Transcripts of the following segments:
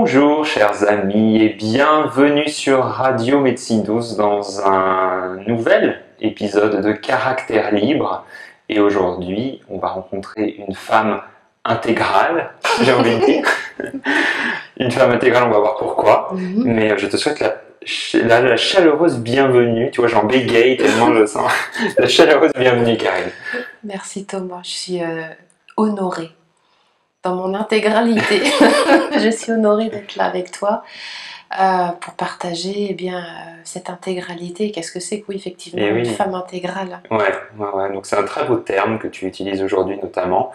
Bonjour chers amis et bienvenue sur Radio Médecine Douce dans un nouvel épisode de Caractère Libre. Et aujourd'hui, on va rencontrer une femme intégrale, j'ai envie de dire. Une femme intégrale, on va voir pourquoi. Mais je te souhaite la chaleureuse bienvenue. Tu vois, j'en bégaye tellement je sens. La chaleureuse bienvenue, Karine. Merci Thomas, je suis honorée. Dans mon intégralité, je suis honorée d'être là avec toi pour partager cette intégralité. Qu'est-ce que c'est que, oui, effectivement, une femme intégrale. Ouais. Donc c'est un très beau terme que tu utilises aujourd'hui notamment,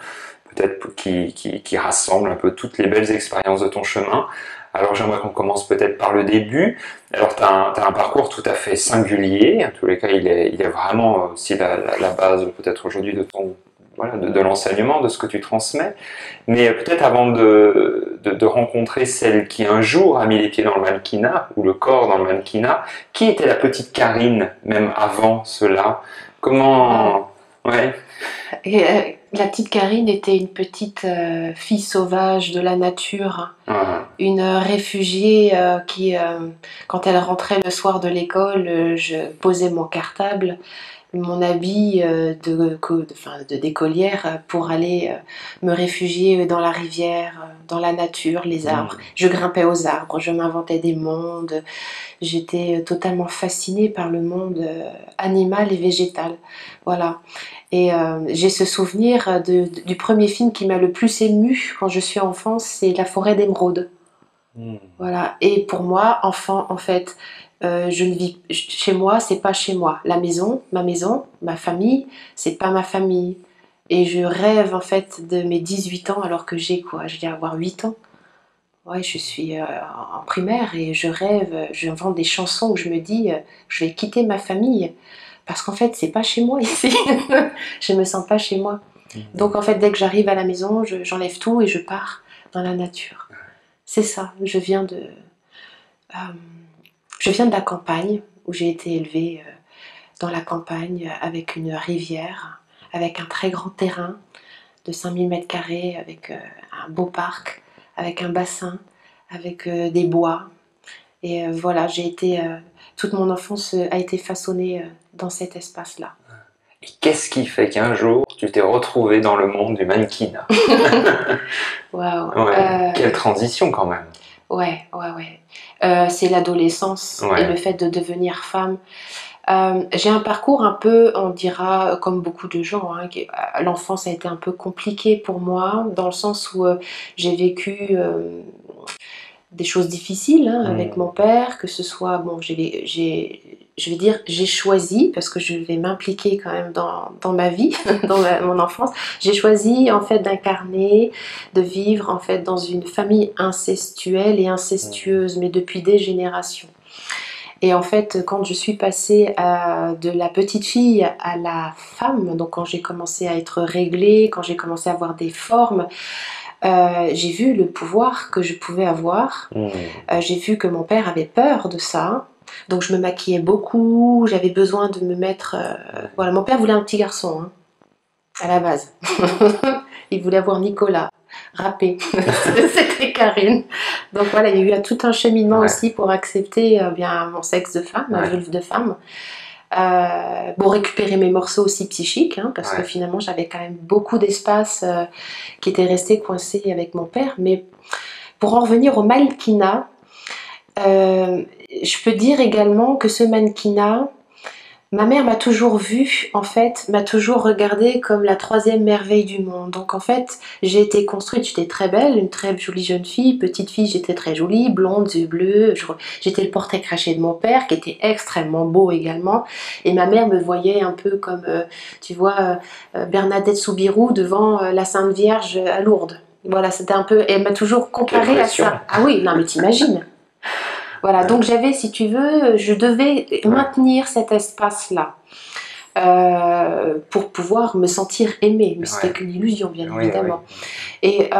peut-être qui rassemble un peu toutes les belles expériences de ton chemin. Alors j'aimerais qu'on commence peut-être par le début. Alors tu as un parcours tout à fait singulier, en tous les cas il est vraiment aussi la base peut-être aujourd'hui de ton... Voilà, de l'enseignement, de ce que tu transmets. Mais peut-être avant de rencontrer celle qui un jour a mis les pieds dans le mannequinat, ou le corps dans le mannequinat, qui était la petite Karine, même avant cela? Comment... Ouais. La petite Karine était une petite fille sauvage de la nature, une réfugiée qui, quand elle rentrait le soir de l'école, je posais mon cartable, mon habit d'écolière pour aller me réfugier dans la rivière, dans la nature, les arbres. Je grimpais aux arbres, je m'inventais des mondes. J'étais totalement fascinée par le monde animal et végétal. Voilà. Et j'ai ce souvenir du premier film qui m'a le plus émue quand je suis enfant, c'est La forêt d'émeraude. Voilà. Et pour moi, enfant, en fait, je ne vis chez moi, c'est pas chez moi. Ma maison, ma famille, c'est pas ma famille. Et je rêve en fait de mes 18 ans alors que j'ai quoi? Je vais avoir 8 ans. Ouais, je suis en primaire et je rêve, j'invente des chansons où je me dis je vais quitter ma famille parce qu'en fait c'est pas chez moi ici. Je me sens pas chez moi. Donc en fait dès que j'arrive à la maison, j'enlève tout et je pars dans la nature. C'est ça, je viens de la campagne, où j'ai été élevée dans la campagne, avec une rivière, avec un très grand terrain de 5000 m², avec un beau parc, avec un bassin, avec des bois. Et voilà, toute mon enfance a été façonnée dans cet espace-là. Et qu'est-ce qui fait qu'un jour, tu t'es retrouvée dans le monde du mannequinat? Waouh. Quelle transition quand même. Ouais. C'est l'adolescence et le fait de devenir femme. J'ai un parcours un peu, on dira, comme beaucoup de gens, l'enfance a été un peu compliquée pour moi, dans le sens où j'ai vécu des choses difficiles avec mon père, que ce soit, je vais dire, j'ai choisi, parce que je vais m'impliquer quand même dans ma vie, dans mon enfance, j'ai choisi en fait d'incarner, de vivre en fait dans une famille incestuelle et incestueuse, mais depuis des générations. Et en fait, quand je suis passée de la petite fille à la femme, donc quand j'ai commencé à être réglée, quand j'ai commencé à avoir des formes, j'ai vu le pouvoir que je pouvais avoir. J'ai vu que mon père avait peur de ça. Donc je me maquillais beaucoup, j'avais besoin de me mettre... Voilà, mon père voulait un petit garçon, à la base. Il voulait avoir Nicolas, rappé. C'était Karine. Donc voilà, il y a eu tout un cheminement aussi pour accepter mon sexe de femme, ma vulve de femme. Pour récupérer mes morceaux aussi psychiques, parce que finalement j'avais quand même beaucoup d'espace qui était resté coincé avec mon père. Mais pour en revenir au mannequinat, je peux dire également que ce mannequinat, ma mère m'a toujours vue, en fait, m'a toujours regardée comme la troisième merveille du monde. Donc en fait, j'ai été construite, j'étais très belle, une très jolie jeune fille, petite fille, j'étais très jolie, blonde, yeux bleus, j'étais le portrait craché de mon père, qui était extrêmement beau également. Et ma mère me voyait un peu comme, tu vois, Bernadette Soubirous devant la Sainte Vierge à Lourdes. Voilà, c'était un peu... Et elle m'a toujours comparée à ça. Ah oui, non mais t'imagines. Voilà, donc j'avais, si tu veux, je devais maintenir cet espace-là pour pouvoir me sentir aimée, mais c'était qu'une illusion, bien évidemment. Et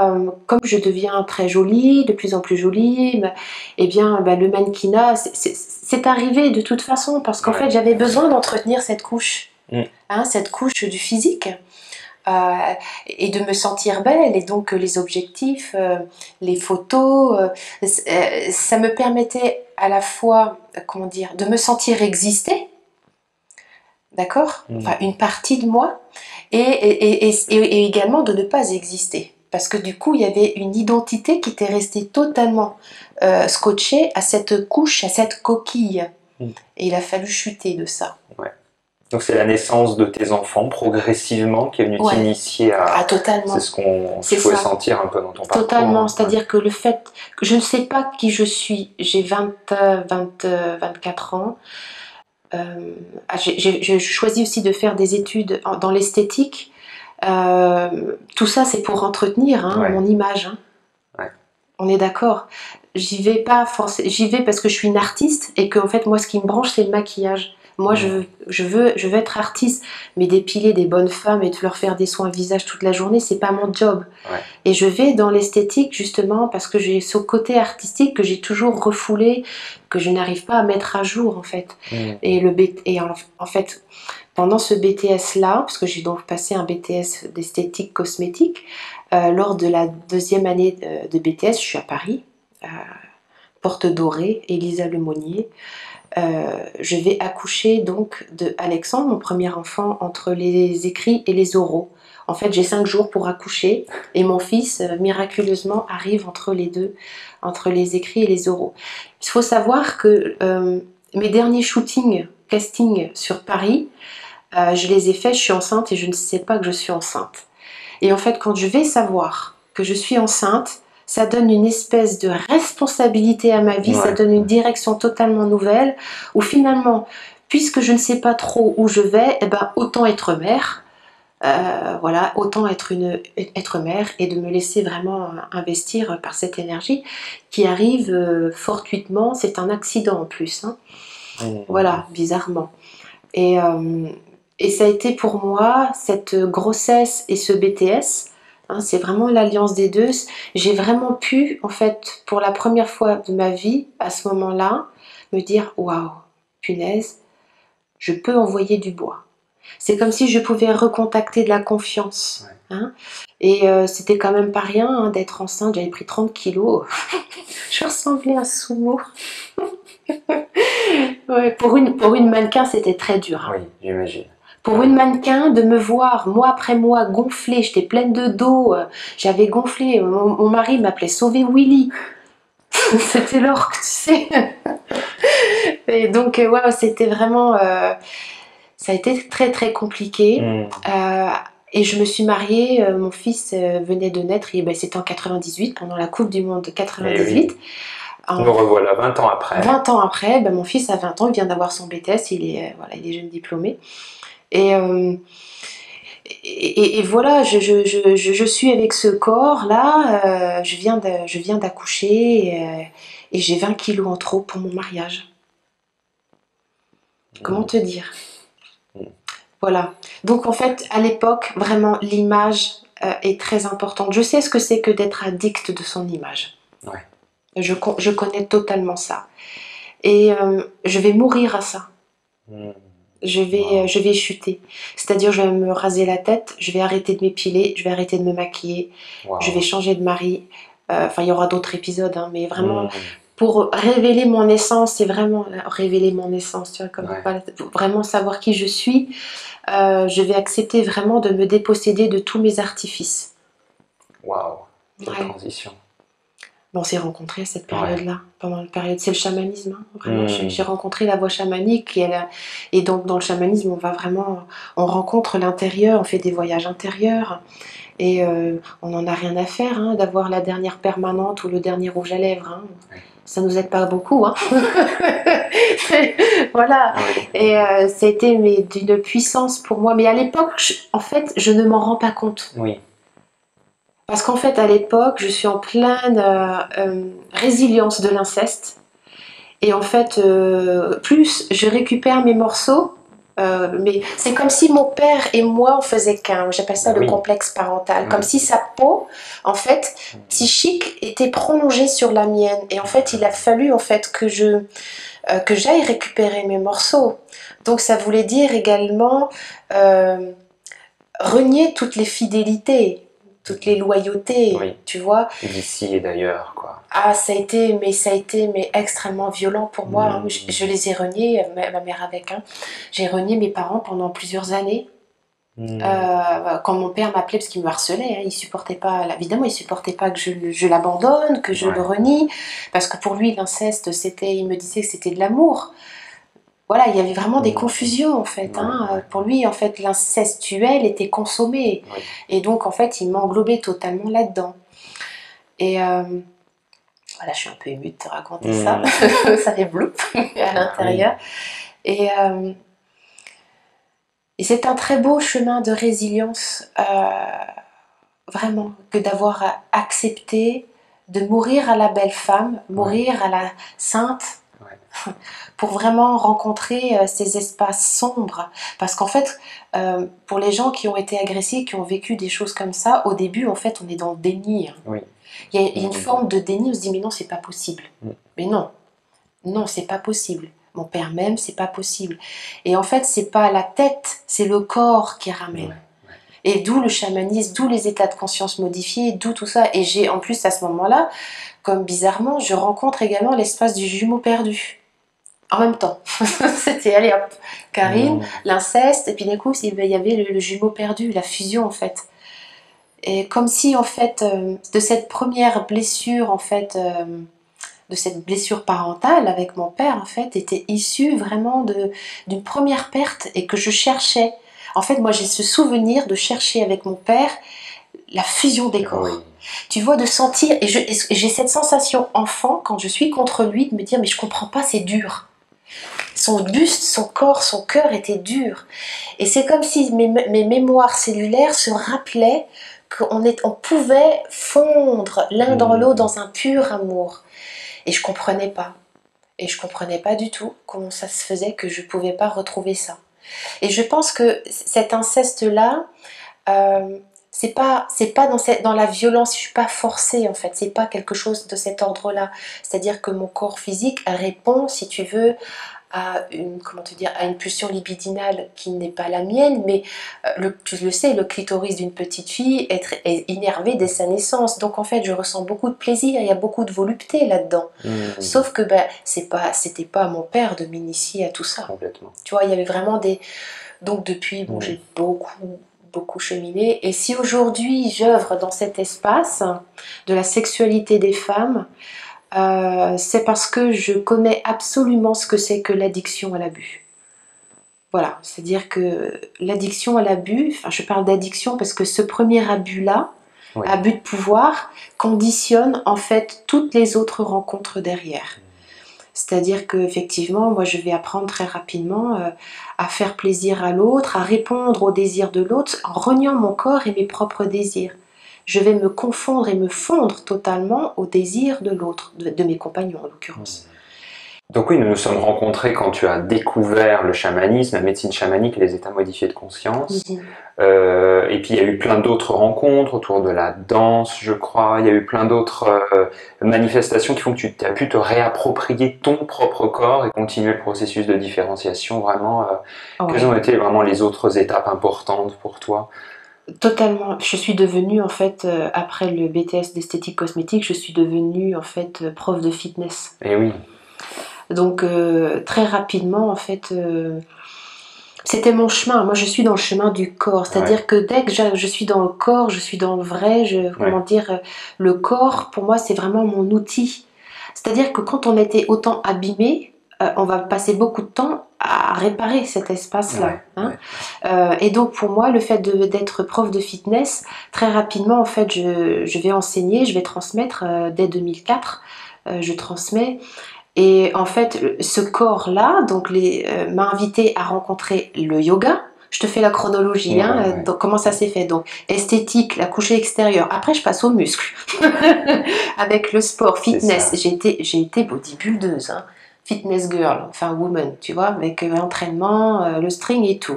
comme je deviens très jolie, de plus en plus jolie, le mannequinat, c'est arrivé de toute façon, parce qu'en fait, j'avais besoin d'entretenir cette couche, cette couche du physique. et de me sentir belle. Et donc les objectifs, les photos, ça me permettait à la fois, comment dire, de me sentir exister, d'accord? Enfin, une partie de moi, et également de ne pas exister. Parce que du coup, il y avait une identité qui était restée totalement scotchée à cette couche, à cette coquille. Et il a fallu chuter de ça. Ouais. Donc c'est la naissance de tes enfants progressivement qui est venue t'initier à... Ah, totalement. C'est ce qu'on pouvait sentir un peu dans ton parcours. Totalement, c'est-à-dire que le fait que je ne sais pas qui je suis, j'ai 24 ans, j'ai choisi aussi de faire des études dans l'esthétique. Tout ça, c'est pour entretenir mon image. On est d'accord. J'y vais pas forcément. J'y vais parce que je suis une artiste et que en fait, moi, ce qui me branche, c'est le maquillage. Moi, je veux être artiste, mais dépiler des bonnes femmes et de leur faire des soins visage toute la journée, c'est pas mon job. Et je vais dans l'esthétique justement parce que j'ai ce côté artistique que j'ai toujours refoulé, que je n'arrive pas à mettre à jour en fait. Et en fait, pendant ce BTS-là, parce que j'ai donc passé un BTS d'esthétique cosmétique, lors de la deuxième année de BTS, je suis à Paris, Porte Dorée, Elisa Lemonnier. Je vais accoucher donc de Alexandre, mon premier enfant, entre les écrits et les oraux. En fait, j'ai 5 jours pour accoucher et mon fils, miraculeusement, arrive entre les deux, entre les écrits et les oraux. Il faut savoir que mes derniers shootings, castings sur Paris, je les ai faits, je suis enceinte et je ne sais pas que je suis enceinte. Et en fait, quand je vais savoir que je suis enceinte, ça donne une espèce de responsabilité à ma vie, ça donne une direction totalement nouvelle, où finalement, puisque je ne sais pas trop où je vais, eh ben, autant être mère, voilà, autant être mère et de me laisser vraiment investir par cette énergie qui arrive fortuitement, c'est un accident en plus, voilà, bizarrement. Et ça a été pour moi, cette grossesse et ce BTS, c'est vraiment l'alliance des deux. J'ai vraiment pu, en fait, pour la première fois de ma vie, à ce moment-là, me dire « Waouh, punaise, je peux envoyer du bois ». C'est comme si je pouvais recontacter de la confiance. Et c'était quand même pas rien d'être enceinte, j'avais pris 30 kilos. Je ressemblais à un sumo. Pour une mannequin, c'était très dur. Oui, j'imagine. Pour une mannequin, de me voir mois après mois gonflée, j'étais pleine de dos, j'avais gonflé, mon mari m'appelait Sauver Willy. C'était l'orque, tu sais. Et donc, c'était vraiment... ça a été très très compliqué. Et je me suis mariée, mon fils venait de naître, et c'était en 98, pendant la Coupe du Monde de 98. Nous revoilà 20 ans après. 20 ans après, mon fils a 20 ans, il vient d'avoir son BTS, il est jeune diplômé. Et voilà, je suis avec ce corps-là, je viens d'accoucher et j'ai 20 kilos en trop pour mon mariage. Comment te dire? Voilà. Donc en fait, à l'époque, vraiment, l'image est très importante. Je sais ce que c'est que d'être addict de son image. Je connais totalement ça. Et je vais mourir à ça. Je vais chuter. C'est-à-dire, je vais me raser la tête, je vais arrêter de m'épiler, je vais arrêter de me maquiller, je vais changer de mari. Enfin, il y aura d'autres épisodes, mais vraiment, pour révéler mon essence, c'est vraiment révéler mon essence, tu vois, comme vraiment savoir qui je suis. Je vais accepter vraiment de me déposséder de tous mes artifices. Waouh, quelle transition. On s'est rencontrés à cette période-là, pendant la période, c'est le chamanisme, vraiment. J'ai rencontré la voie chamanique et donc dans le chamanisme, on rencontre l'intérieur, on fait des voyages intérieurs et on n'en a rien à faire d'avoir la dernière permanente ou le dernier rouge à lèvres. Ça nous aide pas beaucoup. Voilà. Et ça a été d'une puissance pour moi. Mais à l'époque, en fait, je ne m'en rends pas compte. Parce qu'en fait, à l'époque, je suis en pleine résilience de l'inceste. Et en fait, plus je récupère mes morceaux, mais c'est comme si mon père et moi, on faisait qu'un. J'appelle ça le complexe parental. Comme si sa peau, en fait, psychique, était prolongée sur la mienne. Et en fait, il a fallu en fait que j'aille récupérer mes morceaux. Donc, ça voulait dire également... renier toutes les fidélités, toutes les loyautés, oui. tu vois. D'ici et d'ailleurs, quoi. Ah, ça a été extrêmement violent pour moi. Hein. Je les ai reniés, ma mère avec. Hein. J'ai renié mes parents pendant plusieurs années. Quand mon père m'appelait parce qu'il me harcelait, hein, il supportait pas, évidemment il supportait pas que je l'abandonne, que je le renie, parce que pour lui l'inceste il me disait que c'était de l'amour. Voilà, il y avait vraiment des confusions en fait. Hein. Pour lui en fait l'incestuel était consommé et donc en fait il m'englobait totalement là-dedans. Et voilà, je suis un peu émue de te raconter ça, ça fait bloup à l'intérieur. Et c'est un très beau chemin de résilience, vraiment, que d'avoir accepté de mourir à la belle femme, mourir à la sainte, pour vraiment rencontrer ces espaces sombres. Parce qu'en fait, pour les gens qui ont été agressés, qui ont vécu des choses comme ça, au début, en fait, on est dans le déni. Oui. Il y a une forme de déni, on se dit, mais non, c'est pas possible. Mais non, c'est pas possible. Mon père m'aime, c'est pas possible. Et en fait, c'est pas la tête, c'est le corps qui ramène. Et d'où le chamanisme, d'où les états de conscience modifiés, d'où tout ça. Et j'ai, en plus, à ce moment-là, comme bizarrement, je rencontre également l'espace du jumeau perdu. En même temps. C'était, allez hop, Karine, l'inceste, et puis d'un coup, il y avait le jumeau perdu, la fusion, en fait. Et comme si, en fait, de cette première blessure, en fait... de cette blessure parentale avec mon père, en fait, était issue vraiment d'une première perte et que je cherchais. En fait, moi, j'ai ce souvenir de chercher avec mon père la fusion des corps. Oui. Tu vois, de sentir, et j'ai cette sensation enfant, quand je suis contre lui, de me dire, mais je comprends pas, c'est dur. Son buste, son corps, son cœur étaient durs. Et c'est comme si mes mémoires cellulaires se rappelaient qu'on pouvait fondre l'un dans l'autre dans un pur amour. Et je comprenais pas. Et je comprenais pas du tout comment ça se faisait que je pouvais pas retrouver ça. Et je pense que cet inceste-là, c'est pas dans la violence, je suis pas forcée en fait, c'est pas quelque chose de cet ordre-là. C'est-à-dire que mon corps physique répond, si tu veux, à une pulsion libidinale qui n'est pas la mienne, mais tu le sais, le clitoris d'une petite fille est innervé dès sa naissance, donc en fait je ressens beaucoup de plaisir, il y a beaucoup de volupté là-dedans. Sauf que c'était pas à mon père de m'initier à tout ça. Complètement. Tu vois, il y avait vraiment donc depuis, j'ai beaucoup cheminé, et si aujourd'hui j'œuvre dans cet espace de la sexualité des femmes, c'est parce que je connais absolument ce que c'est que l'addiction à l'abus. Voilà, c'est-à-dire que l'addiction à l'abus, je parle d'addiction parce que ce premier abus-là, abus de pouvoir, conditionne en fait toutes les autres rencontres derrière. C'est-à-dire qu'effectivement, moi je vais apprendre très rapidement à faire plaisir à l'autre, à répondre aux désirs de l'autre en reniant mon corps et mes propres désirs. Je vais me confondre et me fondre totalement aux désirs de l'autre, de mes compagnons en l'occurrence. Donc oui, nous nous sommes rencontrés quand tu as découvert le chamanisme, la médecine chamanique et les états modifiés de conscience. Et puis il y a eu plein d'autres rencontres autour de la danse, je crois. Il y a eu plein d'autres manifestations qui font que tu as pu te réapproprier ton propre corps et continuer le processus de différenciation. Vraiment, quelles ont été vraiment les autres étapes importantes pour toi ? Totalement. Je suis devenue en fait, après le BTS d'esthétique cosmétique, je suis devenue en fait prof de fitness. Et oui. Donc très rapidement en fait, c'était mon chemin. Moi je suis dans le chemin du corps, c'est-à-dire que dès que je suis dans le corps, je suis dans le vrai. Le corps pour moi c'est vraiment mon outil. C'est-à-dire que quand on était autant abîmé, on va passer beaucoup de temps à réparer cet espace-là. Et donc pour moi, le fait d'être prof de fitness, très rapidement, en fait, je vais enseigner, je vais transmettre dès 2004, je transmets. Et en fait, ce corps-là m'a invité à rencontrer le yoga. Je te fais la chronologie, donc comment ça s'est fait. Donc, esthétique, la couche extérieure. Après, je passe aux muscles. Avec le sport, fitness. J'ai été bodybuildeuse, fitness girl, enfin woman, tu vois, avec l'entraînement, le string et tout,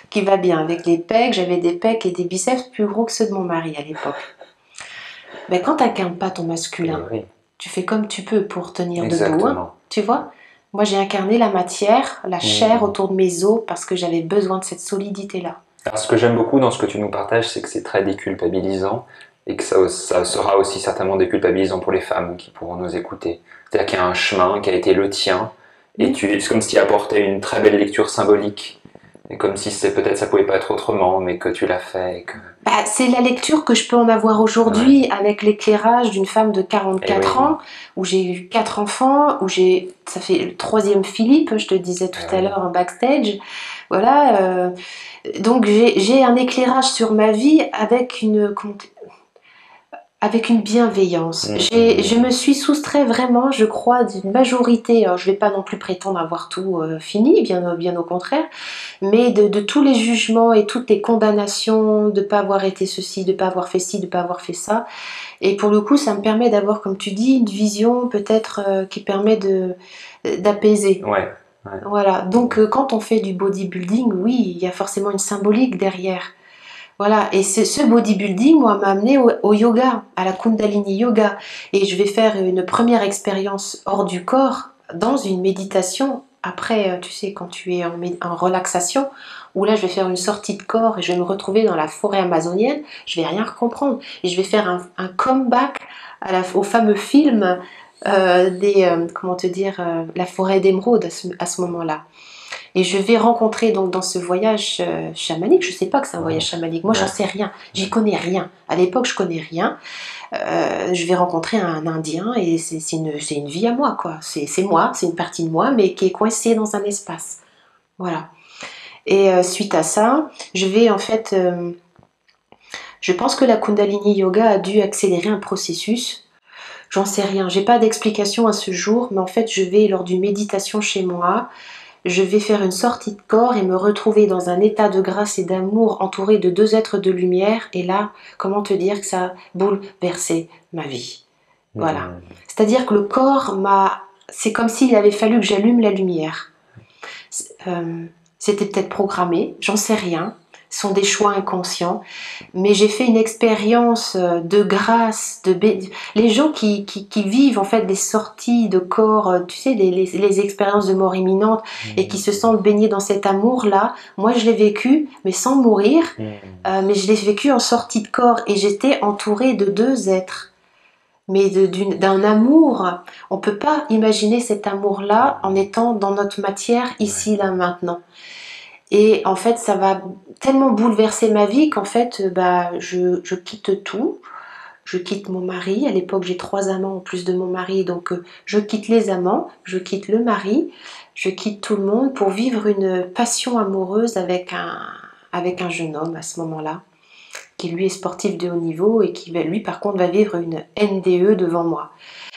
qui va bien. Avec les pecs, j'avais des pecs et des biceps plus gros que ceux de mon mari à l'époque. Mais quand tu n'incarnes pas ton masculin, tu fais comme tu peux pour tenir debout, tu vois. Moi, j'ai incarné la matière, la chair autour de mes os parce que j'avais besoin de cette solidité-là. Alors, ce que j'aime beaucoup dans ce que tu nous partages, c'est que c'est très déculpabilisant et que ça sera aussi certainement déculpabilisant pour les femmes qui pourront nous écouter. C'est-à-dire qu'il y a un chemin qui a été le tien et c'est comme si tu apportais une très belle lecture symbolique. Et comme si peut-être ça pouvait pas être autrement, mais que tu l'as fait. Et que... Bah, c'est la lecture que je peux en avoir aujourd'hui avec l'éclairage d'une femme de 44 ans, où j'ai eu 4 enfants, ça fait le 3e Philippe, je te disais tout à l'heure en backstage. Voilà. Donc j'ai un éclairage sur ma vie avec une bienveillance. Je me suis soustrait vraiment, je crois, d'une majorité. Alors, je ne vais pas non plus prétendre avoir tout fini, bien au contraire, mais de tous les jugements et toutes les condamnations de ne pas avoir été ceci, de ne pas avoir fait ci, de ne pas avoir fait ça. Et pour le coup, ça me permet d'avoir, comme tu dis, une vision peut-être qui permet d'apaiser. Ouais. Voilà. Donc, quand on fait du bodybuilding, oui, il y a forcément une symbolique derrière. Voilà, et ce bodybuilding, moi, m'a amené au yoga, à la Kundalini Yoga. Et je vais faire une première expérience hors du corps, dans une méditation. Après, tu sais, quand tu es en relaxation, où là, je vais faire une sortie de corps et je vais me retrouver dans la forêt amazonienne, je vais rien comprendre. Et je vais faire un comeback au fameux film comment te dire, la forêt d'émeraude à ce moment-là. Et je vais rencontrer donc dans ce voyage chamanique, je ne sais pas que c'est un voyage chamanique, moi j'en sais rien, j'y connais rien. À l'époque je connais rien. Je vais rencontrer un Indien et c'est une vie à moi, quoi. C'est moi, c'est une partie de moi, mais qui est coincée dans un espace. Voilà. Et suite à ça, je vais en fait, je pense que la Kundalini Yoga a dû accélérer un processus. J'en sais rien, j'ai pas d'explication à ce jour, mais en fait je vais lors d'une méditation chez moi. Je vais faire une sortie de corps et me retrouver dans un état de grâce et d'amour entouré de 2 êtres de lumière. Et là, comment te dire que ça a bouleversé ma vie. Voilà. C'est-à-dire que le corps c'est comme s'il avait fallu que j'allume la lumière. C'était peut-être programmé, j'en sais rien. Ce sont des choix inconscients, mais j'ai fait une expérience de grâce, les gens qui vivent en fait des sorties de corps, tu sais, les expériences de mort imminente et qui se sentent baignés dans cet amour-là, moi je l'ai vécu, mais sans mourir, mais je l'ai vécu en sortie de corps et j'étais entourée de 2 êtres, mais d'un amour. On ne peut pas imaginer cet amour-là en étant dans notre matière, ici, là, maintenant. Et en fait, ça va tellement bouleverser ma vie qu'en fait, je quitte tout. Je quitte mon mari. À l'époque, j'ai 3 amants en plus de mon mari. Donc, je quitte les amants, je quitte le mari, je quitte tout le monde pour vivre une passion amoureuse avec un jeune homme à ce moment-là, qui lui est sportif de haut niveau et qui, lui, par contre, va vivre une NDE devant moi.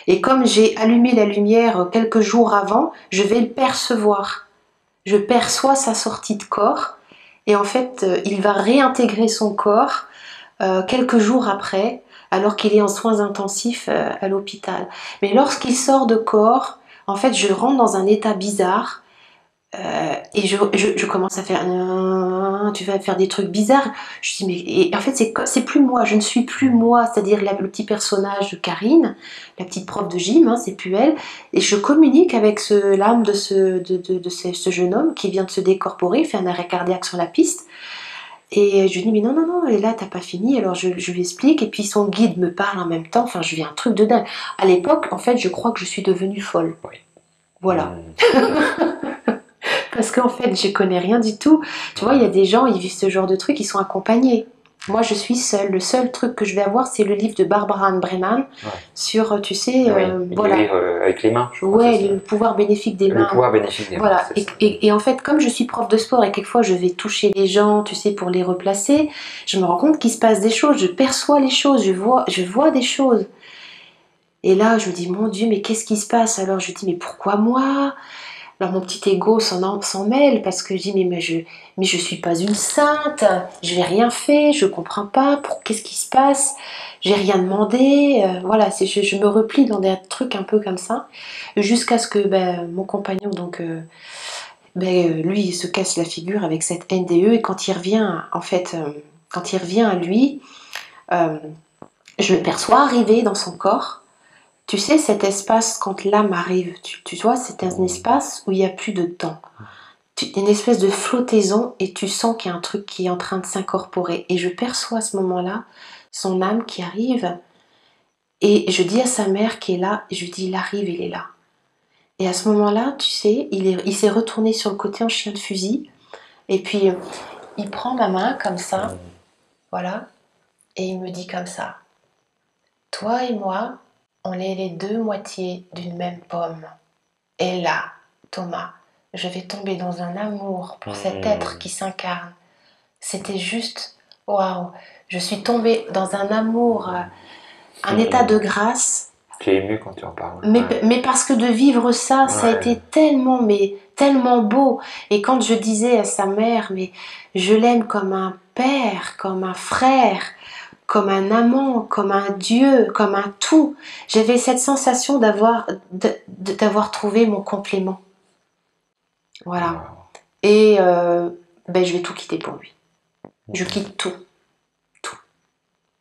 Et comme j'ai allumé la lumière quelques jours avant, je vais le percevoir. Je perçois sa sortie de corps et en fait il va réintégrer son corps quelques jours après alors qu'il est en soins intensifs à l'hôpital. Mais lorsqu'il sort de corps, en fait je rentre dans un état bizarre et je commence à faire tu vas faire des trucs bizarres. Je dis mais et en fait c'est plus moi, je ne suis plus moi, c'est-à-dire le petit personnage de Karine, la petite prof de gym, c'est plus elle, et je communique avec l'âme de ce jeune homme qui vient de se décorporer, il fait un arrêt cardiaque sur la piste. Et je lui dis mais non, et là t'as pas fini. Alors je lui explique et puis son guide me parle en même temps. Enfin je vis un truc de dingue. À l'époque en fait je crois que je suis devenue folle. Voilà. Parce qu'en fait, je connais rien du tout. Tu vois, il y a des gens, ils vivent ce genre de trucs, ils sont accompagnés. Moi, je suis seule. Le seul truc que je vais avoir, c'est le livre de Barbara Ann Brennan sur, tu sais, voilà. Avec les mains, je crois. Ouais, le pouvoir bénéfique des mains. Le pouvoir bénéfique des mains. Voilà. Et en fait, comme je suis prof de sport et quelquefois je vais toucher les gens, tu sais, pour les replacer, je me rends compte qu'il se passe des choses. Je perçois les choses, je vois des choses. Et là, je me dis, mon Dieu, mais qu'est-ce qui se passe? Alors, je me dis, mais pourquoi moi? Alors mon petit ego s'en mêle parce que je dis mais je suis pas une sainte, je n'ai rien fait, je comprends pas, qu'est-ce qui se passe, j'ai rien demandé, voilà, je me replie dans des trucs un peu comme ça, jusqu'à ce que mon compagnon donc lui il se casse la figure avec cette NDE et quand il revient en fait, quand il revient à lui, je le perçois arriver dans son corps. Tu sais, cet espace, quand l'âme arrive, tu vois, c'est un espace où il n'y a plus de temps. une espèce de flottaison et tu sens qu'il y a un truc qui est en train de s'incorporer. Et je perçois à ce moment-là son âme qui arrive et je dis à sa mère qui est là, et je lui dis il arrive, il est là. Et à ce moment-là, tu sais, il s'est retourné sur le côté en chien de fusil et puis il prend ma main comme ça, voilà, et il me dit comme ça, toi et moi, on est les deux moitiés d'une même pomme. Et là, Thomas, je vais tomber dans un amour pour cet être qui s'incarne. C'était juste, waouh, je suis tombée dans un amour, un état de grâce. Tu es émue quand tu en parles. Mais parce que de vivre ça, ça a été tellement, mais tellement beau. Et quand je disais à sa mère, mais je l'aime comme un père, comme un frère, comme un amant, comme un Dieu, comme un tout. J'avais cette sensation d'avoir trouvé mon complément. Voilà. Wow. Et je vais tout quitter pour lui. Je quitte tout. Tout.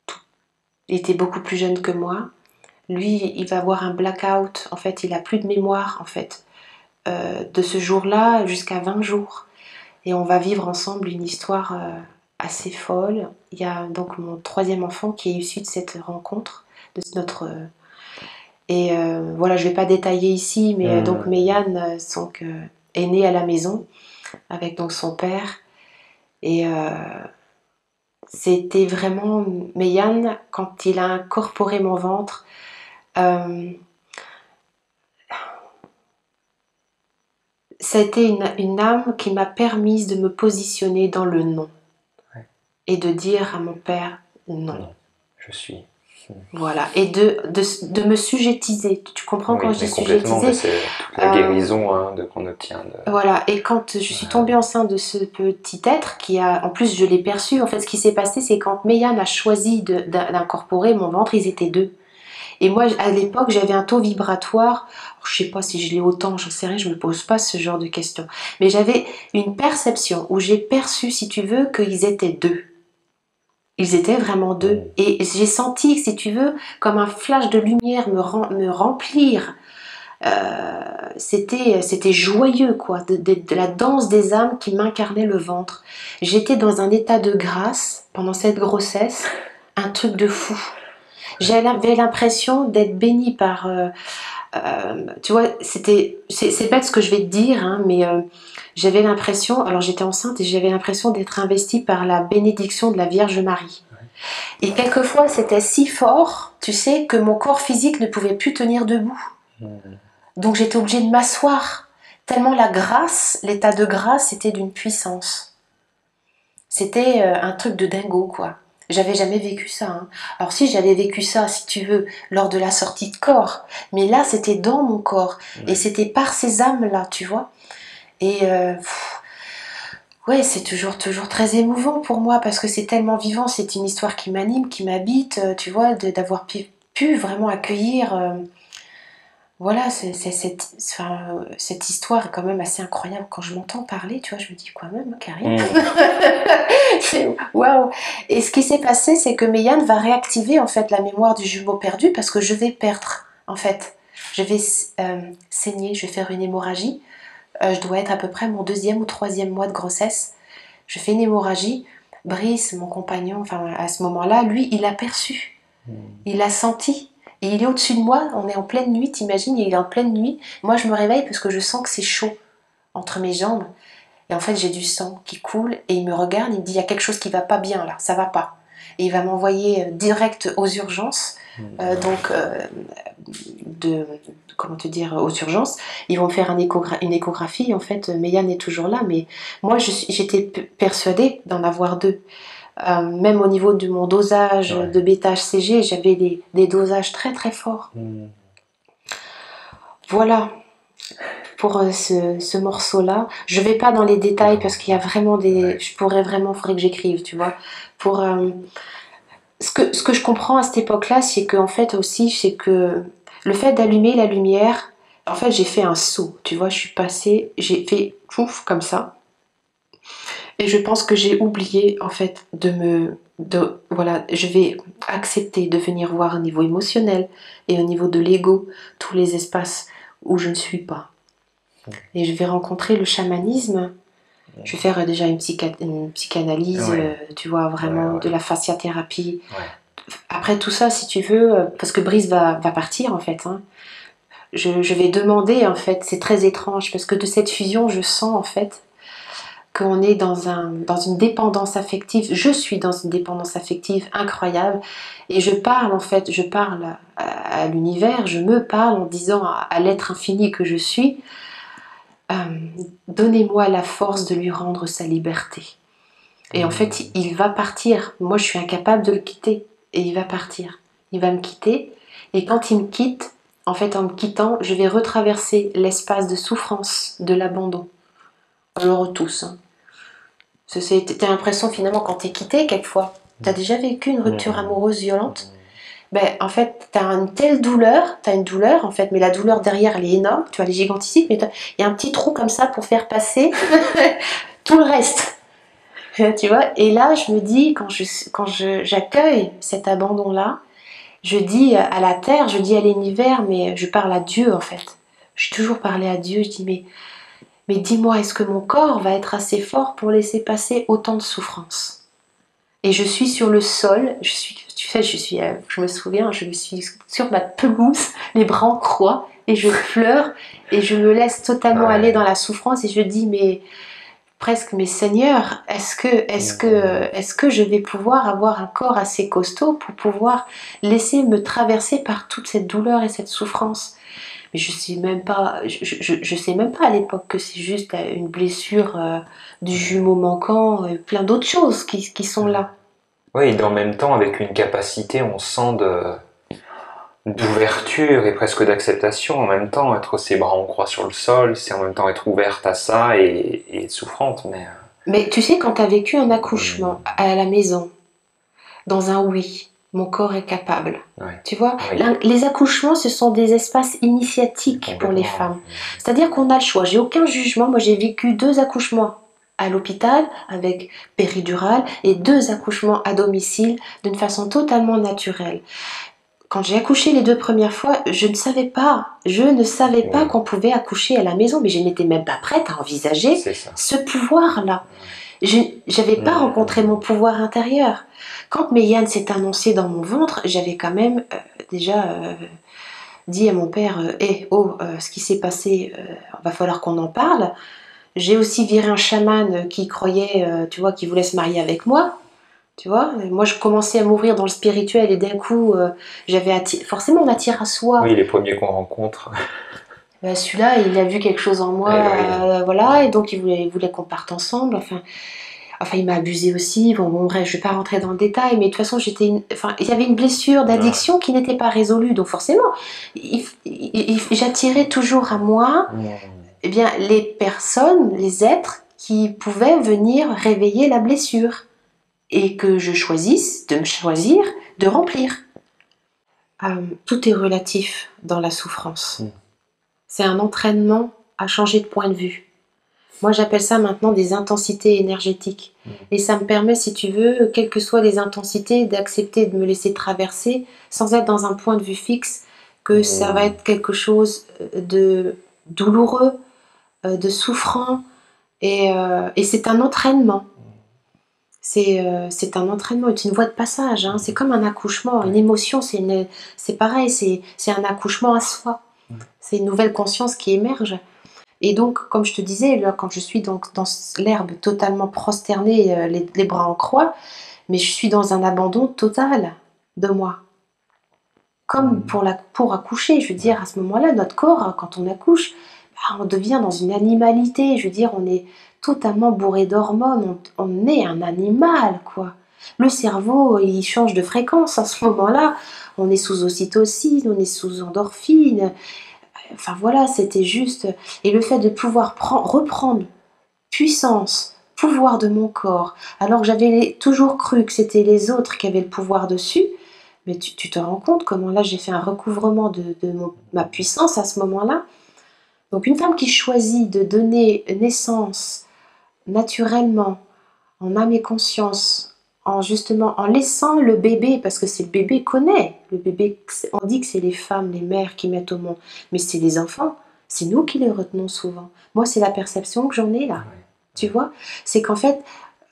Tout. Il était beaucoup plus jeune que moi. Lui, il va avoir un blackout. En fait, il n'a plus de mémoire, en fait, de ce jour-là jusqu'à 20 jours. Et on va vivre ensemble une histoire assez folle. Il y a donc mon troisième enfant qui est issu de cette rencontre, de notre... voilà, je ne vais pas détailler ici, mais donc Méyane est née à la maison avec donc son père. Et c'était vraiment Méyane, quand il a incorporé mon ventre, ça a été une âme qui m'a permise de me positionner dans le non. Ouais. Et de dire à mon père non. Non, je suis. Voilà, et de me sujettiser. Tu comprends quand je dis sujettiser, c'est toute la guérison qu'on obtient. Voilà, et quand je suis tombée enceinte de ce petit être, en plus je l'ai perçu, en fait ce qui s'est passé c'est quand Méyane a choisi d'incorporer mon ventre, ils étaient deux. Et moi à l'époque j'avais un taux vibratoire, je sais pas si je l'ai autant, j'en sais rien, je me pose pas ce genre de questions. Mais j'avais une perception où j'ai perçu, si tu veux, qu'ils étaient deux. Ils étaient vraiment deux. Et j'ai senti, si tu veux, comme un flash de lumière me remplir. C'était joyeux, quoi, de la danse des âmes qui m'incarnait le ventre. J'étais dans un état de grâce pendant cette grossesse, un truc de fou. J'avais l'impression d'être bénie par... tu vois, c'est bête ce que je vais te dire, hein, mais j'avais l'impression, alors j'étais enceinte et j'avais l'impression d'être investie par la bénédiction de la Vierge Marie. Et quelquefois c'était si fort, tu sais, que mon corps physique ne pouvait plus tenir debout. Donc j'étais obligée de m'asseoir, tellement la grâce, l'état de grâce était d'une puissance. C'était un truc de dingo, quoi. J'avais jamais vécu ça. Hein. Alors si j'avais vécu ça, si tu veux, lors de la sortie de corps, mais là c'était dans mon corps, et c'était par ces âmes-là, tu vois. Et ouais, c'est toujours très émouvant pour moi, parce que c'est tellement vivant, c'est une histoire qui m'anime, qui m'habite, tu vois, d'avoir pu vraiment accueillir... Voilà, cette histoire est quand même assez incroyable. Quand je m'entends parler, tu vois, je me dis quand même, Karine. Waouh. Et ce qui s'est passé, c'est que Méyane va réactiver en fait la mémoire du jumeau perdu, parce que je vais perdre, en fait. Je vais saigner, je vais faire une hémorragie. Je dois être à peu près mon 2e ou 3e mois de grossesse. Je fais une hémorragie. Brice, mon compagnon, enfin à ce moment-là, lui, il a perçu. Il a senti. Et il est au-dessus de moi, on est en pleine nuit, t'imagines, il est en pleine nuit. Moi, je me réveille parce que je sens que c'est chaud entre mes jambes. Et en fait, j'ai du sang qui coule et il me regarde, il me dit, il y a quelque chose qui va pas bien là, ça va pas. Et il va m'envoyer direct aux urgences, comment te dire, aux urgences. Ils vont faire une échographie, en fait, Méyane est toujours là, mais moi, j'étais persuadée d'en avoir 2. Même au niveau de mon dosage de bêta-HCG, j'avais des dosages très très forts. Voilà pour ce morceau-là. Je vais pas dans les détails parce qu'il y a vraiment faudrait que j'écrive, tu vois. Pour ce que je comprends à cette époque-là, c'est que en fait aussi, c'est que le fait d'allumer la lumière, en fait, j'ai fait un saut, tu vois. J'ai fait pouf comme ça. Et je pense que j'ai oublié en fait voilà, je vais accepter de venir voir au niveau émotionnel et au niveau de l'ego tous les espaces où je ne suis pas. Et je vais rencontrer le chamanisme Je vais faire déjà une psychanalyse, tu vois, vraiment de la fasciathérapie. Après tout ça, si tu veux, parce que Brice va partir en fait, hein, je vais demander en fait, c'est très étrange, parce que de cette fusion, je sens en fait qu'on est dans une dépendance affective. Je suis dans une dépendance affective incroyable, et je parle en fait, je parle à l'univers, je me parle en disant à l'être infini que je suis, donnez-moi la force de lui rendre sa liberté. Et en fait, il va partir. Moi, je suis incapable de le quitter. Et il va partir. Il va me quitter. Et quand il me quitte, en fait, en me quittant, je vais retraverser l'espace de souffrance, de l'abandon. Alors tous. Hein. T'as l'impression finalement quand t'es quitté, quelquefois, t'as déjà vécu une rupture amoureuse violente. Ben, en fait, t'as une telle douleur, t'as une douleur en fait, mais la douleur derrière elle est énorme, tu vois, elle est gigantesque, mais il y a un petit trou comme ça pour faire passer tout le reste. Tu vois, et là je me dis, quand j'accueille cet abandon-là, je dis à la terre, je dis à l'univers, mais je parle à Dieu en fait. Je toujours parlé à Dieu, je dis mais dis-moi, est-ce que mon corps va être assez fort pour laisser passer autant de souffrance? Et je suis sur le sol, tu sais, je me souviens, je suis sur ma pelouse, les bras en croix, et je pleure, et je me laisse totalement aller dans la souffrance, et je dis, mais Seigneur, est-ce que je vais pouvoir avoir un corps assez costaud pour pouvoir laisser me traverser par toute cette douleur et cette souffrance? Mais je sais même pas, je sais même pas à l'époque que c'est juste une blessure du jumeau manquant, plein d'autres choses qui sont là. Oui, et en même temps, avec une capacité, on sent d'ouverture et presque d'acceptation. En même temps, être ses bras en croix sur le sol, c'est en même temps être ouverte à ça et être souffrante. Mais tu sais, quand tu as vécu un accouchement à la maison, dans un oui, mon corps est capable. Tu vois, les accouchements, ce sont des espaces initiatiques pour les femmes. C'est-à-dire qu'on a le choix. J'ai aucun jugement. Moi, j'ai vécu 2 accouchements à l'hôpital avec péridurale et 2 accouchements à domicile d'une façon totalement naturelle. Quand j'ai accouché les 2 premières fois, je ne savais pas qu'on pouvait accoucher à la maison, mais je n'étais même pas prête à envisager ce pouvoir-là. Je n'avais pas rencontré mon pouvoir intérieur. Quand Méliane s'est annoncée dans mon ventre, j'avais quand même déjà dit à mon père ce qui s'est passé, va falloir qu'on en parle. J'ai aussi viré un chaman qui croyait, tu vois, qui voulait se marier avec moi. Tu vois, moi je commençais à m'ouvrir dans le spirituel et d'un coup, forcément on attire à soi. Oui, les premiers qu'on rencontre. Celui-là, il a vu quelque chose en moi, voilà, et donc il voulait qu'on parte ensemble. Enfin, il m'a abusé aussi. Bon, bref, je vais pas rentrer dans le détail, mais de toute façon, il y avait une blessure d'addiction qui n'était pas résolue, donc forcément, j'attirais toujours à moi, eh bien, les personnes, les êtres qui pouvaient venir réveiller la blessure et que je choisisse de me choisir de remplir. Tout est relatif dans la souffrance. C'est un entraînement à changer de point de vue. Moi, j'appelle ça maintenant des intensités énergétiques. Et ça me permet, si tu veux, quelles que soient les intensités, d'accepter de me laisser traverser sans être dans un point de vue fixe, que ça va être quelque chose de douloureux, de souffrant. Et c'est un entraînement. C'est un entraînement, c'est une voie de passage. Hein. C'est comme un accouchement. Une émotion, c'est pareil, c'est un accouchement à soi. C'est une nouvelle conscience qui émerge. Et donc, comme je te disais, là, quand je suis dans l'herbe totalement prosternée, les bras en croix, mais je suis dans un abandon total de moi. Comme pour accoucher, je veux dire, à ce moment-là, notre corps, quand on accouche, on devient dans une animalité. Je veux dire, on est totalement bourré d'hormones, on est un animal, quoi. Le cerveau, il change de fréquence à ce moment-là. On est sous ocytocine, on est sous endorphine. Enfin voilà, c'était juste... Et le fait de pouvoir reprendre puissance, pouvoir de mon corps, alors que j'avais toujours cru que c'était les autres qui avaient le pouvoir dessus, mais tu te rends compte comment là j'ai fait un recouvrement de ma puissance à ce moment-là. Donc une femme qui choisit de donner naissance naturellement, en âme et conscience, en laissant le bébé, parce que c'est le bébé connaît, le bébé, on dit que c'est les femmes, les mères qui mettent au monde, mais c'est les enfants, c'est nous qui les retenons souvent. Moi, c'est la perception que j'en ai là. Tu vois? C'est qu'en fait,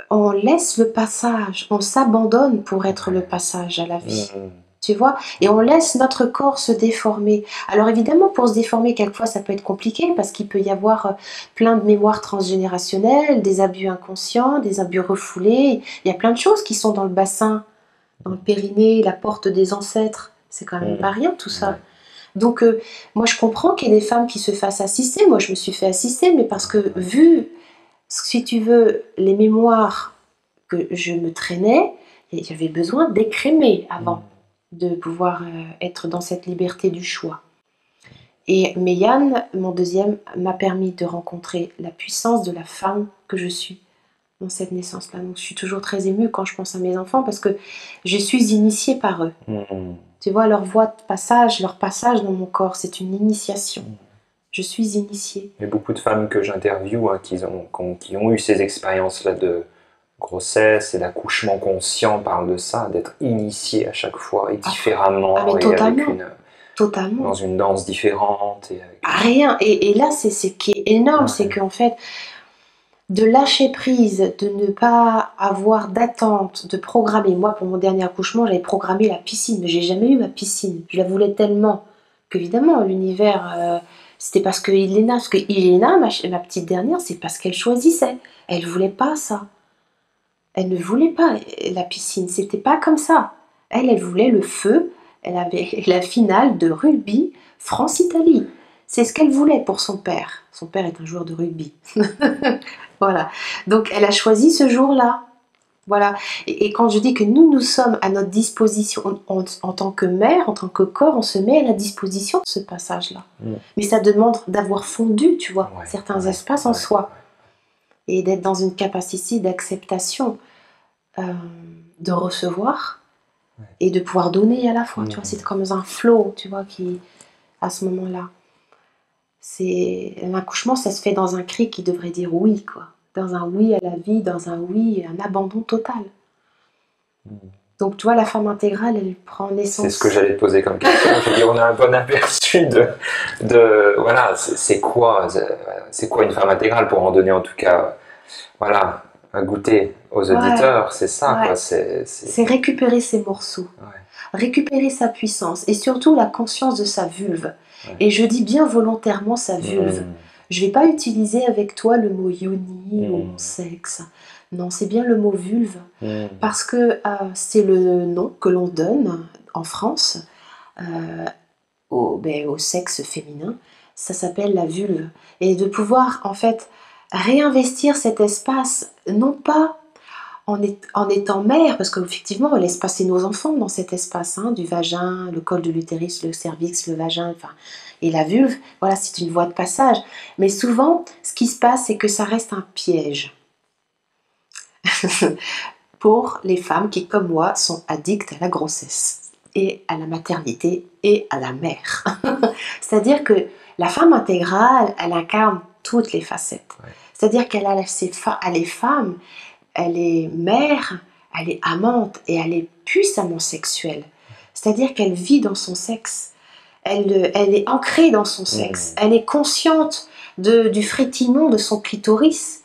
on laisse le passage, on s'abandonne pour être le passage à la vie. Tu vois? Et on laisse notre corps se déformer. Alors évidemment, pour se déformer, quelquefois, ça peut être compliqué parce qu'il peut y avoir plein de mémoires transgénérationnelles, des abus inconscients, des abus refoulés. Il y a plein de choses qui sont dans le bassin, dans le périnée, la porte des ancêtres. C'est quand même pas rien tout ça. Donc moi, je comprends qu'il y ait des femmes qui se fassent assister. Moi, je me suis fait assister, mais parce que vu, si tu veux, les mémoires que je me traînais, j'avais besoin d'écrémer avant de pouvoir être dans cette liberté du choix. Mais Yann, mon deuxième, m'a permis de rencontrer la puissance de la femme que je suis dans cette naissance-là. Donc je suis toujours très émue quand je pense à mes enfants parce que je suis initiée par eux. Tu vois, leur voie de passage, leur passage dans mon corps, c'est une initiation. Je suis initiée. Il y a beaucoup de femmes que j'interviewe qui ont eu ces expériences-là de grossesse et d'accouchement conscient parlent de ça, d'être initié à chaque fois et différemment, et avec totalement. Dans une danse différente. Rien. Et là, c'est ce qui est énorme, c'est qu'en fait, de lâcher prise, de ne pas avoir d'attente, de programmer. Moi, pour mon dernier accouchement, j'avais programmé la piscine, mais j'ai jamais eu ma piscine. Je la voulais tellement qu'évidemment, l'univers, c'était parce que Iléna, ma petite dernière, c'est parce qu'elle choisissait. Elle voulait pas ça. Elle ne voulait pas la piscine, c'était pas comme ça. Elle voulait le feu, elle avait la finale de rugby France-Italie. C'est ce qu'elle voulait pour son père. Son père est un joueur de rugby. Voilà. Donc elle a choisi ce jour-là. Voilà. Et quand je dis que nous sommes à notre disposition, en tant que mère, en tant que corps, on se met à la disposition de ce passage-là. Mais ça demande d'avoir fondu, tu vois, certains espaces en soi. Et d'être dans une capacité d'acceptation, de recevoir et de pouvoir donner à la fois. Tu vois, c'est comme un flow, tu vois, qui, à ce moment-là. L'accouchement, ça se fait dans un cri qui devrait dire oui, quoi. Dans un oui à la vie, dans un oui, un abandon total. Donc, tu vois, la femme intégrale, elle prend naissance. C'est ce que j'allais te poser comme question. Je veux dire, on a un bon aperçu voilà, c'est quoi une femme intégrale pour en donner en tout cas, voilà, à goûter aux auditeurs, c'est ça, quoi. C'est récupérer ses morceaux, récupérer sa puissance et surtout la conscience de sa vulve. Et je dis bien volontairement sa vulve. Je ne vais pas utiliser avec toi le mot yoni ou mon sexe. Non, c'est bien le mot vulve. Parce que c'est le nom que l'on donne en France au sexe féminin. Ça s'appelle la vulve. Et de pouvoir, en fait, réinvestir cet espace, non pas en étant mère, parce qu'effectivement, on laisse passer nos enfants dans cet espace, du vagin, le col de l'utérus, le cervix, le vagin, et la vulve. Voilà, c'est une voie de passage. Mais souvent, ce qui se passe, c'est que ça reste un piège pour les femmes qui, comme moi, sont addictes à la grossesse et à la maternité et à la mère. C'est-à-dire que la femme intégrale, elle incarne toutes les facettes. C'est-à-dire qu'elle elle est femme, elle est mère, elle est amante et elle est puissamment sexuelle. C'est-à-dire qu'elle vit dans son sexe. Elle est ancrée dans son sexe. Elle est consciente du frétillement de son clitoris.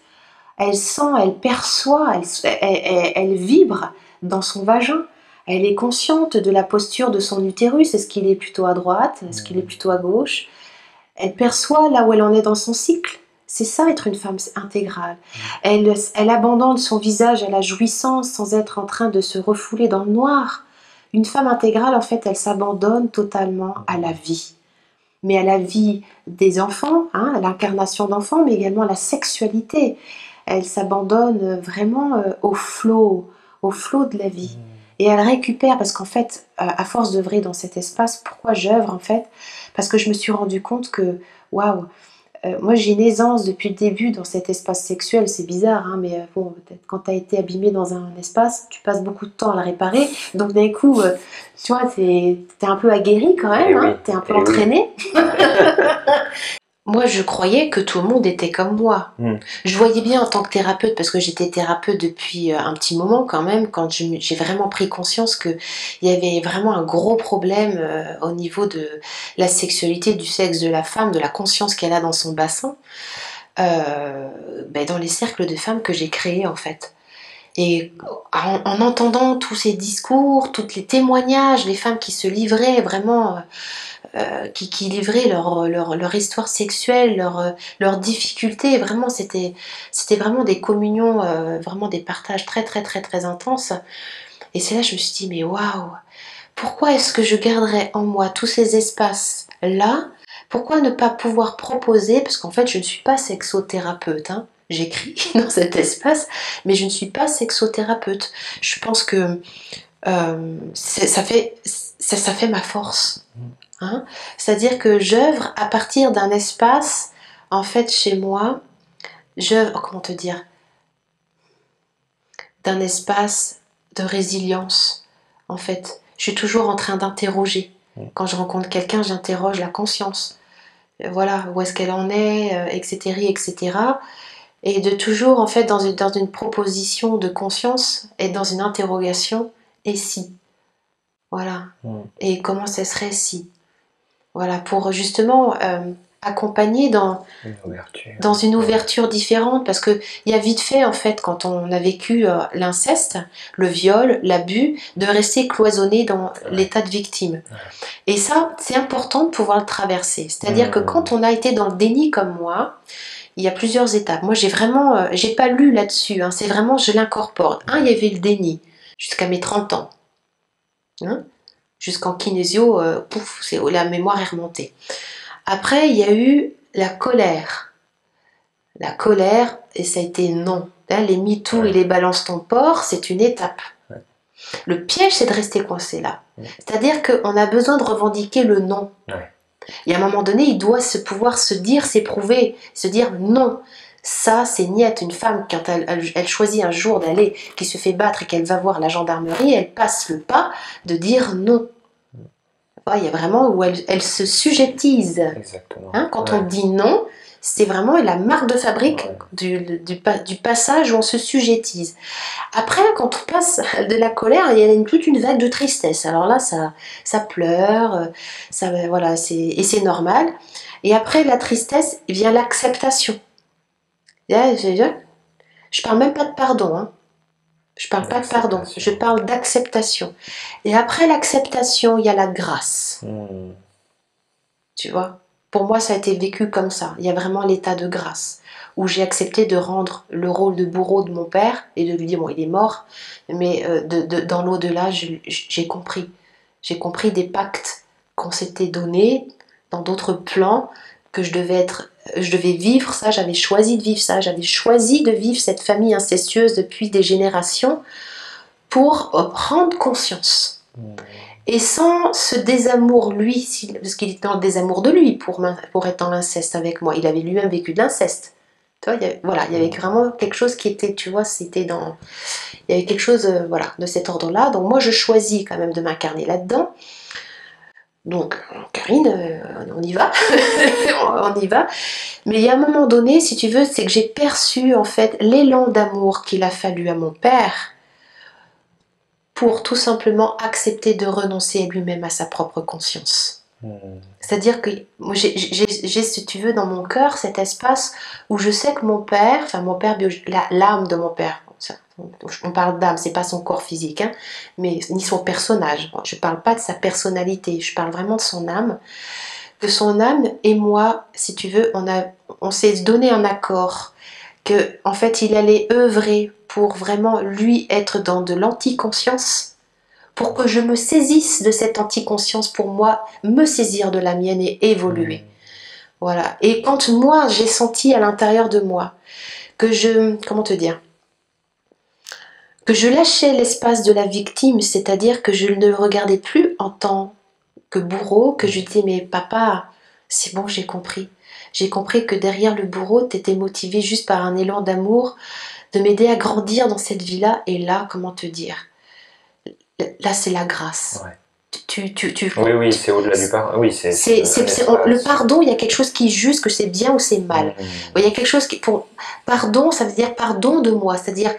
Elle sent, elle perçoit, elle vibre dans son vagin. Elle est consciente de la posture de son utérus. Est-ce qu'il est plutôt à droite? Est-ce qu'il est plutôt à gauche? Elle perçoit là où elle en est dans son cycle. C'est ça, être une femme intégrale. Elle abandonne son visage à la jouissance sans être en train de se refouler dans le noir. Une femme intégrale, en fait, elle s'abandonne totalement à la vie. Mais à la vie des enfants, à l'incarnation d'enfants, mais également à la sexualité. Elle s'abandonne vraiment au flot de la vie. Et elle récupère, parce qu'en fait, à force d'œuvrer dans cet espace, pourquoi j'œuvre en fait? Parce que je me suis rendu compte que, waouh, moi j'ai une aisance depuis le début dans cet espace sexuel, c'est bizarre, mais bon, peut-être quand tu as été abîmé dans un espace, tu passes beaucoup de temps à le réparer, donc d'un coup, tu vois, t'es un peu aguerri quand même, t'es un peu entraîné. Moi, je croyais que tout le monde était comme moi. Je voyais bien en tant que thérapeute, parce que j'étais thérapeute depuis un petit moment quand même, quand j'ai vraiment pris conscience qu'il y avait vraiment un gros problème au niveau de la sexualité, du sexe de la femme, de la conscience qu'elle a dans son bassin. dans les cercles de femmes que j'ai créés en fait. Et en entendant tous ces discours, tous les témoignages, les femmes qui se livraient vraiment, qui livraient leur histoire sexuelle, leurs difficultés, vraiment c'était vraiment des communions, vraiment des partages très très très très intenses. Et c'est là que je me suis dit, mais waouh, pourquoi est-ce que je garderais en moi tous ces espaces-là? Pourquoi ne pas pouvoir proposer, parce qu'en fait je ne suis pas sexothérapeute, hein. J'écris dans cet espace, mais je ne suis pas sexothérapeute. Je pense que ça fait ma force. Hein. C'est-à-dire que j'œuvre à partir d'un espace, en fait chez moi, comment te dire, d'un espace de résilience, en fait. Je suis toujours en train d'interroger. Quand je rencontre quelqu'un, j'interroge la conscience. Voilà, où est-ce qu'elle en est, etc., etc. Et de toujours, en fait, dans une proposition de conscience et dans une interrogation, et si? Voilà. Et comment ce serait si? Voilà, pour justement accompagner dans une ouverture différente, parce qu'il y a vite fait, en fait, quand on a vécu l'inceste, le viol, l'abus, de rester cloisonné dans l'état de victime. Et ça, c'est important de pouvoir le traverser. C'est-à-dire que quand on a été dans le déni comme moi, il y a plusieurs étapes. Moi, j'ai pas lu là-dessus, hein, c'est vraiment, je l'incorpore. Il y avait le déni, jusqu'à mes 30 ans. Hein, jusqu'en kinésio, la mémoire est remontée. Après, il y a eu la colère. La colère, et ça a été non. Là, les MeToo et les balance ton porc, c'est une étape. Le piège, c'est de rester coincé là. C'est-à-dire qu'on a besoin de revendiquer le non. Et à un moment donné, il doit pouvoir se dire, s'éprouver, se dire non. Ça, c'est niette. Une femme, quand elle choisit un jour d'aller, qui se fait battre et qu'elle va voir la gendarmerie, elle passe le pas de dire non. Il y a vraiment où elle se sujettise. Hein, quand on dit non, c'est vraiment la marque de fabrique du passage où on se sujettise. Après, quand on passe de la colère, il y a toute une vague de tristesse. Alors là, ça pleure, voilà, et c'est normal. Et après la tristesse, vient l'acceptation. Je parle même pas de pardon. Hein. Je parle pas de pardon, je parle d'acceptation. Et après l'acceptation, il y a la grâce. Tu vois ? Pour moi, ça a été vécu comme ça. Il y a vraiment l'état de grâce, où j'ai accepté de rendre le rôle de bourreau de mon père et de lui dire, bon, il est mort, mais dans l'au-delà, j'ai compris. J'ai compris des pactes qu'on s'était donnés dans d'autres plans, que je devais vivre ça, j'avais choisi de vivre ça, j'avais choisi de vivre cette famille incestueuse depuis des générations pour prendre conscience. Et sans ce désamour, lui, parce qu'il était dans le désamour de lui pour être dans l'inceste avec moi, il avait lui-même vécu de l'inceste. Tu vois, il y avait vraiment quelque chose qui était, tu vois, il y avait quelque chose de cet ordre-là. Donc moi, je choisis quand même de m'incarner là-dedans. Donc, Karine, on y va, on y va. Mais il y a un moment donné, si tu veux, c'est que j'ai perçu en fait l'élan d'amour qu'il a fallu à mon père pour tout simplement accepter de renoncer lui-même à sa propre conscience. C'est-à-dire que moi, j'ai, si tu veux, dans mon cœur, cet espace où je sais que mon père biologique, l'âme de mon père, on parle d'âme, c'est pas son corps physique, hein, mais ni son personnage. Je parle pas de sa personnalité, je parle vraiment de son âme. Que son âme et moi, si tu veux, on s'est donné un accord que, en fait, il allait œuvrer pour vraiment lui être dans de l'anticonscience, pour que je me saisisse de cette anticonscience, pour moi me saisir de la mienne et évoluer. Voilà. Et quand moi j'ai senti à l'intérieur de moi que que je lâchais l'espace de la victime, c'est-à-dire que je ne le regardais plus en tant que bourreau, que je disais mais papa, c'est bon, j'ai compris. J'ai compris que derrière le bourreau, t'étais motivé juste par un élan d'amour, de m'aider à grandir dans cette vie-là. Et là, comment te dire ? Là, c'est la grâce. Oui, c'est au-delà du pardon. Oui, le pardon, il y a quelque chose qui juge que c'est bien ou c'est mal. Il y a quelque chose qui... Pardon, ça veut dire pardon de moi. C'est-à-dire...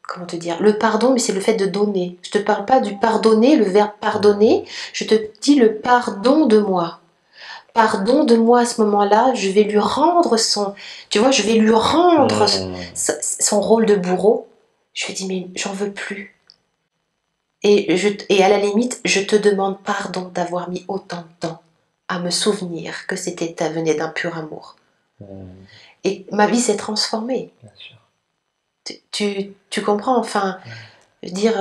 comment te dire, le pardon, mais c'est le fait de donner. Je te parle pas du pardonner, le verbe pardonner, je te dis le pardon de moi. pardon de moi à ce moment-là, je vais lui rendre tu vois, je vais lui rendre son rôle de bourreau. Je lui dis, mais j'en veux plus. Et à la limite, je te demande pardon d'avoir mis autant de temps à me souvenir que ça venait d'un pur amour. Et ma vie s'est transformée. Bien sûr. Tu comprends, enfin, dire,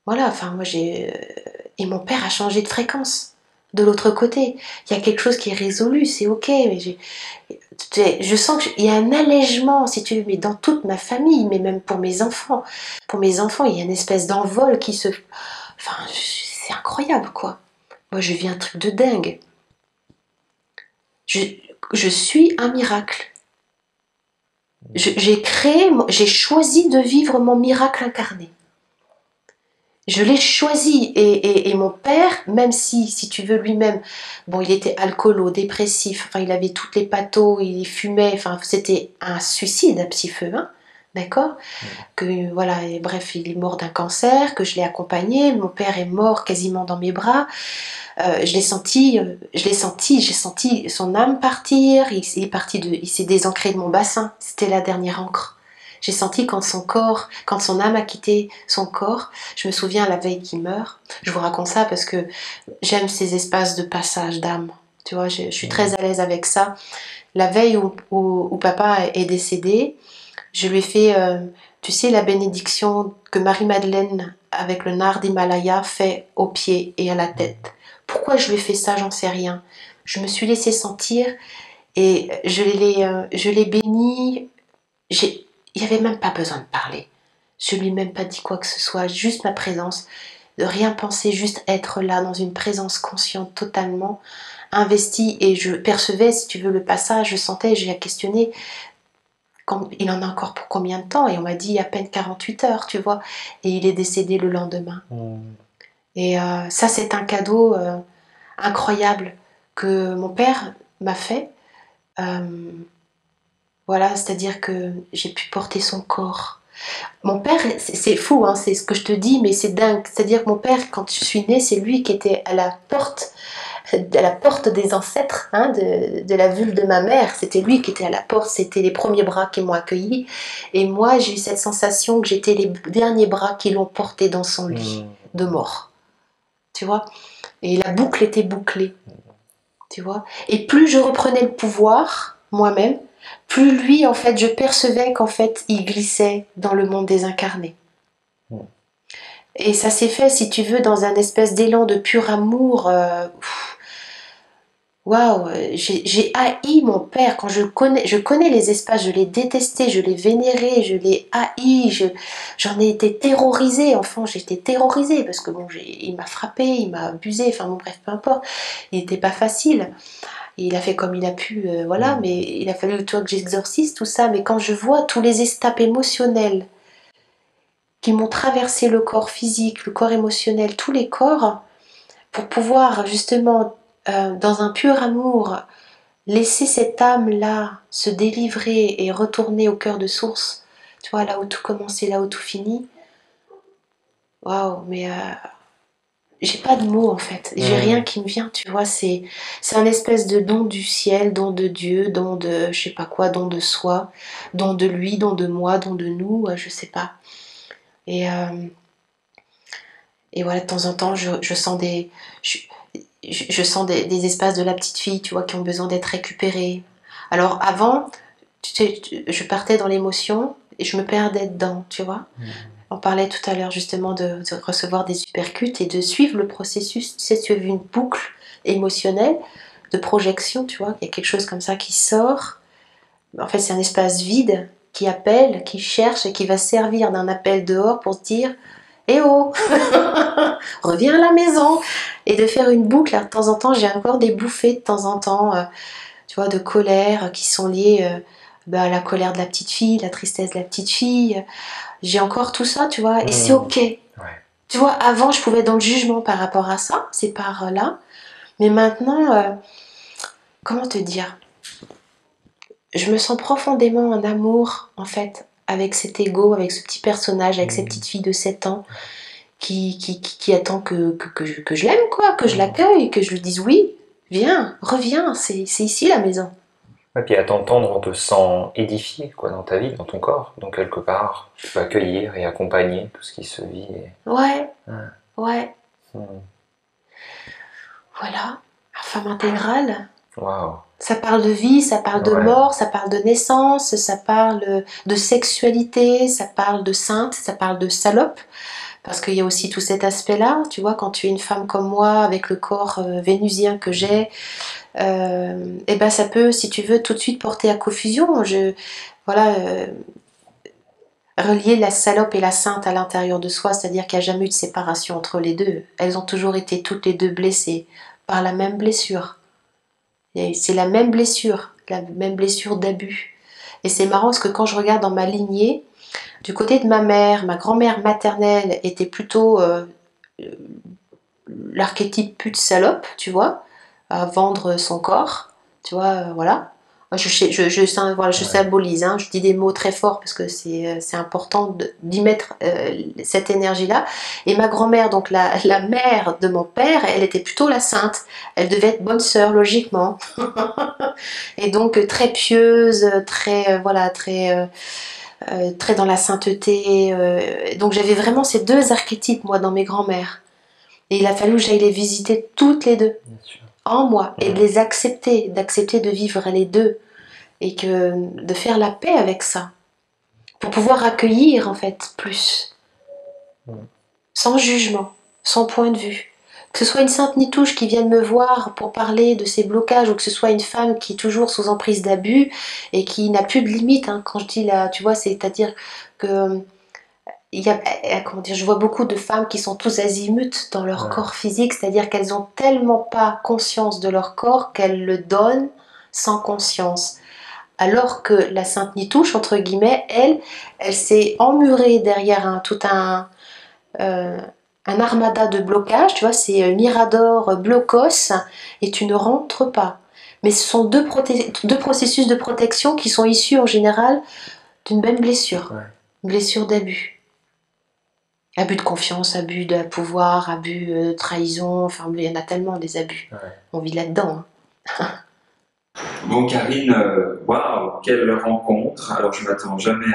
voilà, enfin, moi et mon père a changé de fréquence. De l'autre côté, il y a quelque chose qui est résolu, c'est ok, mais je sens qu'il y a un allègement, si tu veux, mais dans toute ma famille, mais même pour mes enfants. Pour mes enfants, il y a une espèce d'envol qui se... Enfin, c'est incroyable, quoi. Moi, je vis un truc de dingue. Je suis un miracle. J'ai choisi de vivre mon miracle incarné. Je l'ai choisi et mon père, même si tu veux lui-même, bon, il était alcoolo, dépressif, enfin il avait toutes les pathos, il fumait, enfin c'était un suicide à petit feu, hein, d'accord, que voilà, et bref, il est mort d'un cancer, que je l'ai accompagné, mon père est mort quasiment dans mes bras, j'ai senti son âme partir, il s'est désancré de mon bassin, c'était la dernière encre. J'ai senti quand son âme a quitté son corps, je me souviens la veille qu'il meurt. Je vous raconte ça parce que j'aime ces espaces de passage d'âme. Tu vois, je suis très à l'aise avec ça. La veille où papa est décédé, je lui ai fait, tu sais, la bénédiction que Marie-Madeleine, avec le nard d'Himalaya, fait aux pieds et à la tête. Pourquoi je lui ai fait ça, j'en sais rien. Je me suis laissée sentir et je l'ai béni. Il n'y avait même pas besoin de parler. Je ne lui ai même pas dit quoi que ce soit, juste ma présence, de rien penser, juste être là dans une présence consciente totalement investie. Et je percevais, si tu veux, le passage, je sentais, j'ai questionné, il en a encore pour combien de temps? Et on m'a dit à peine 48 heures, tu vois. Et il est décédé le lendemain. Et ça, c'est un cadeau incroyable que mon père m'a fait. Voilà, c'est-à-dire que j'ai pu porter son corps. Mon père, c'est fou, hein, c'est ce que je te dis, mais c'est dingue. C'est-à-dire que mon père, quand je suis née, c'est lui qui était à la porte des ancêtres, hein, de la vulve de ma mère. C'était lui qui était à la porte, c'était les premiers bras qui m'ont accueilli. Et moi, j'ai eu cette sensation que j'étais les derniers bras qui l'ont porté dans son lit de mort. Tu vois? Et la boucle était bouclée. Tu vois? Et plus je reprenais le pouvoir, moi-même, plus lui, en fait, je percevais qu'en fait, il glissait dans le monde des incarnés. Et ça s'est fait, si tu veux, dans un espèce d'élan de pur amour. Waouh, j'ai haï mon père. Quand je connais les espaces, je l'ai détesté, je l'ai vénéré, je l'ai haï, j'en ai été terrorisée. Enfant, j'étais terrorisée parce que bon, il m'a frappé, il m'a abusé, enfin bon, bref, peu importe. Il n'était pas facile. Il a fait comme il a pu, voilà, mais il a fallu que j'exorcise tout ça. Mais quand je vois tous les étapes émotionnelles qui m'ont traversé le corps physique, le corps émotionnel, tous les corps, pour pouvoir justement, dans un pur amour, laisser cette âme-là se délivrer et retourner au cœur de source, tu vois, là où tout commence et là où tout finit. Waouh, mais j'ai pas de mots en fait, j'ai rien qui me vient, tu vois, c'est un espèce de don du ciel, don de Dieu, don de je sais pas quoi, don de soi, don de lui, don de moi, don de nous, je sais pas. Et voilà, de temps en temps, je sens je sens des espaces de la petite fille, tu vois, qui ont besoin d'être récupérés. Alors avant, tu sais, je partais dans l'émotion et je me perdais dedans, tu vois. On parlait tout à l'heure justement de recevoir des uppercuts et de suivre le processus. Tu sais, tu as vu une boucle émotionnelle de projection, tu vois. Il y a quelque chose comme ça qui sort. En fait, c'est un espace vide qui appelle, qui cherche et qui va servir d'un appel dehors pour se dire « Eh oh, reviens à la maison !» Et de faire une boucle. Alors, de temps en temps, j'ai encore des bouffées de temps en temps, tu vois, de colère qui sont liées à la colère de la petite fille, la tristesse de la petite fille. J'ai encore tout ça, tu vois, et c'est ok. Ouais. Tu vois, avant, je pouvais être dans le jugement par rapport à ça, ces parts-là. Mais maintenant, comment te dire? Je me sens profondément en amour, en fait, avec cet ego, avec ce petit personnage, avec cette petite fille de 7 ans qui attend que je l'aime, quoi, que je l'accueille, que je lui dise oui. Viens, reviens, c'est ici la maison. Et puis à t'entendre, on te sent édifié quoi, dans ta vie, dans ton corps. Donc quelque part, tu peux accueillir et accompagner tout ce qui se vit. Ouais, Ouais. ouais. Voilà, la femme intégrale. Wow. Ça parle de vie, ça parle de mort, ça parle de naissance, ça parle de sexualité, ça parle de sainte, ça parle de salope. Parce qu'il y a aussi tout cet aspect-là, tu vois, quand tu es une femme comme moi, avec le corps vénusien que j'ai, et ben ça peut, si tu veux, tout de suite porter à confusion. Voilà, relier la salope et la sainte à l'intérieur de soi, c'est-à-dire qu'il n'y a jamais eu de séparation entre les deux. Elles ont toujours été toutes les deux blessées par la même blessure. C'est la même blessure d'abus. Et c'est marrant parce que quand je regarde dans ma lignée, du côté de ma mère, ma grand-mère maternelle était plutôt l'archétype pute salope, tu vois, à vendre son corps, tu vois, voilà. Voilà, je symbolise, hein, je dis des mots très forts parce que c'est important d'y mettre cette énergie-là. Et ma grand-mère, donc la mère de mon père, elle était plutôt la sainte. Elle devait être bonne sœur, logiquement. Et donc très pieuse, très, voilà, très dans la sainteté. Donc j'avais vraiment ces deux archétypes, moi, dans mes grands-mères. Et il a fallu que j'aille les visiter toutes les deux en moi et de les accepter, d'accepter de vivre les deux et de faire la paix avec ça pour pouvoir accueillir en fait plus, sans jugement, sans point de vue. Que ce soit une sainte nitouche qui vienne me voir pour parler de ses blocages ou que ce soit une femme qui est toujours sous emprise d'abus et qui n'a plus de limite, hein. Quand je dis là, tu vois, c'est-à-dire que comment dire, je vois beaucoup de femmes qui sont tous azimuts dans leur corps physique, c'est-à-dire qu'elles ont tellement pas conscience de leur corps qu'elles le donnent sans conscience. Alors que la sainte Nitouche, entre guillemets, elle s'est emmurée derrière un armada de blocage, tu vois, c'est Mirador Blocos, et tu ne rentres pas. Mais ce sont deux processus de protection qui sont issus en général d'une même blessure, une blessure d'abus. Abus de confiance, abus de pouvoir, abus de trahison, enfin il y en a tellement des abus. On vit là-dedans. Hein. Bon Karine, waouh, quelle rencontre. Alors je m'attends jamais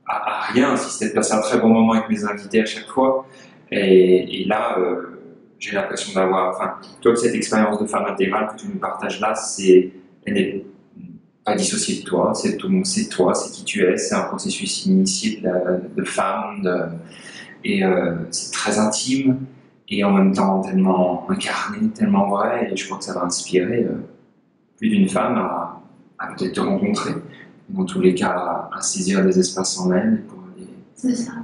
à rien, si c'était de passer un très bon moment avec mes invités à chaque fois. Et là, j'ai l'impression d'avoir, enfin, toute cette expérience de femme intégrale que tu nous partages là, elle n'est pas dissociée de toi, c'est toi, c'est qui tu es, c'est un processus initié de femme, et c'est très intime et en même temps tellement incarné, tellement vrai, et je crois que ça va inspirer plus d'une femme à peut-être te rencontrer, dans tous les cas à saisir des espaces en elle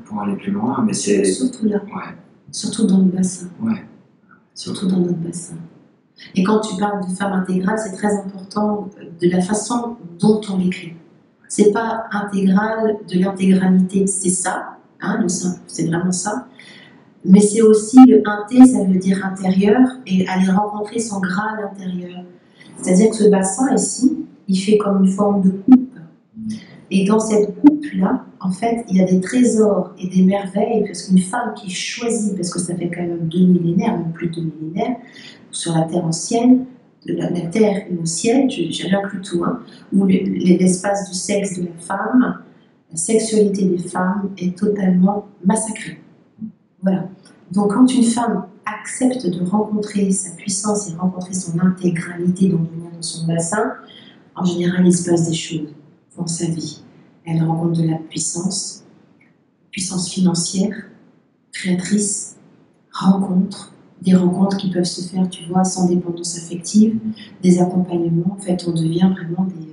pour aller plus loin. Mais c'est surtout là, surtout dans le bassin, surtout dans notre bassin. Et quand tu parles de femme intégrale, c'est très important de la façon dont on l'écrit. C'est pas intégral de l'intégralité, c'est ça, hein, le simple, c'est vraiment ça. Mais c'est aussi le inté, ça veut dire intérieur, et aller rencontrer son Graal intérieur. C'est-à-dire que ce bassin ici, il fait comme une forme de coupe. Et dans cette coupe-là, en fait, il y a des trésors et des merveilles, parce qu'une femme qui choisit, parce que ça fait quand même 2 millénaires, même plus de 2 millénaires, sur la terre ancienne, de la terre et au ciel, j'ai inclus tout, hein, où l'espace du sexe de la femme, la sexualité des femmes est totalement massacrée. Voilà. Donc quand une femme accepte de rencontrer sa puissance et rencontrer son intégralité dans son bassin, en général il se passe des choses dans sa vie. Elle rencontre de la puissance financière, créatrice, des rencontres qui peuvent se faire, tu vois, sans dépendance affective, des accompagnements. En fait, on devient vraiment des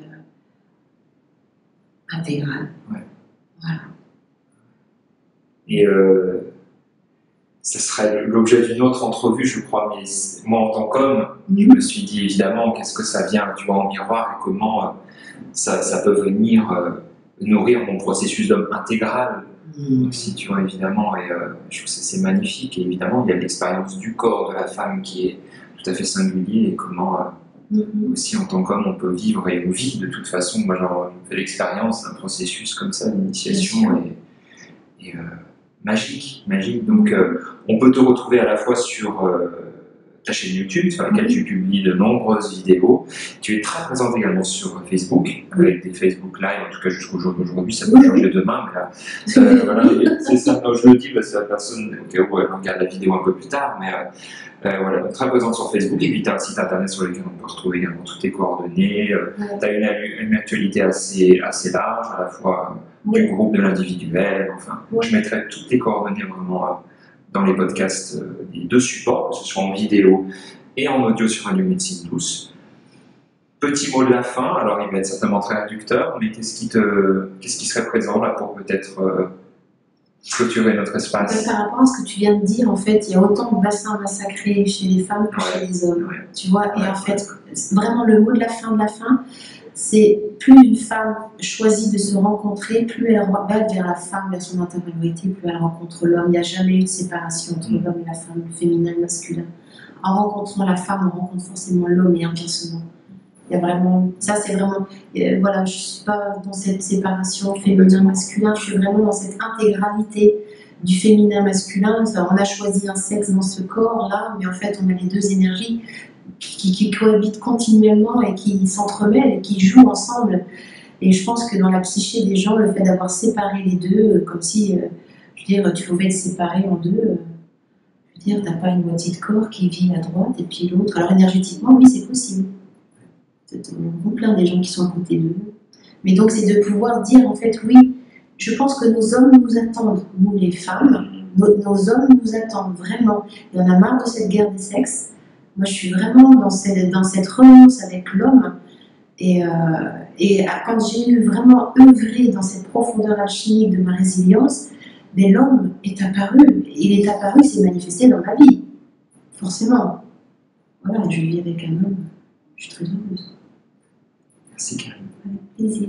intégrales. Voilà. Et ce serait l'objet d'une autre entrevue, je crois, mais moi en tant qu'homme, je me suis dit évidemment qu'est-ce que ça vient, tu vois, en miroir et comment ça peut venir nourrir mon processus d'homme intégral aussi, tu vois, évidemment, et je trouve que c'est magnifique, et évidemment, il y a l'expérience du corps de la femme qui est tout à fait singulier, et comment aussi en tant qu'homme on peut vivre, et on vit de toute façon, moi genre, on fait l'expérience d'un processus comme ça, d'initiation, et magique. Donc on peut te retrouver à la fois sur ta chaîne YouTube sur laquelle tu publies de nombreuses vidéos. Tu es très présente également sur Facebook, avec des Facebook Live, en tout cas jusqu'au jour d'aujourd'hui, ça peut changer demain, mais là, voilà, c'est ça, non, je le dis parce que la personne, au cas où elle regarde la vidéo un peu plus tard, mais voilà, donc très présente sur Facebook, et puis tu as un site internet sur lequel on peut retrouver également toutes tes coordonnées. Tu as une actualité assez large, à la fois du groupe, de l'individuel, enfin, je mettrai toutes tes coordonnées vraiment dans les podcasts des deux supports, que ce soit en vidéo et en audio sur Radio Médecine Douce. Petit mot de la fin, alors il va être certainement très réducteur, mais qu'est-ce qui serait présent là pour peut-être clôturer notre espace? Par rapport à ce que tu viens de dire, en fait, il y a autant de bassins massacrés chez les femmes que chez les hommes. Tu vois, et en fait, vraiment le mot de la fin, c'est plus une femme choisit de se rencontrer, plus elle va vers la femme, vers son intériorité, plus elle rencontre l'homme. Il n'y a jamais eu de séparation entre l'homme et la femme, le féminin et le masculin. En rencontrant la femme, on rencontre forcément l'homme et inversement. Il y a vraiment, ça c'est vraiment, voilà, je ne suis pas dans cette séparation féminin-masculin, je suis vraiment dans cette intégralité du féminin-masculin. On a choisi un sexe dans ce corps-là, mais en fait on a les deux énergies qui cohabitent continuellement et qui s'entremêlent et qui jouent ensemble. Et je pense que dans la psyché des gens, le fait d'avoir séparé les deux, comme si, je veux dire, tu pouvais te séparer en deux, je veux dire, tu n'as pas une moitié de corps qui vit à droite et puis l'autre. Alors énergétiquement, oui, c'est possible. On plein des gens qui sont à côté d'eux. Mais donc, c'est de pouvoir dire, en fait, oui, je pense que nos hommes nous attendent, nous les femmes, nos hommes nous attendent vraiment. Et on a marre de cette guerre des sexes. Moi, je suis vraiment dans cette renonce avec l'homme. Et quand j'ai eu vraiment œuvré dans cette profondeur alchimique de ma résilience, ben, l'homme est apparu. Il est apparu, il s'est manifesté dans ma vie. Forcément. Voilà, je vis avec un homme. Je suis très heureuse. Merci, Karine. Avec plaisir.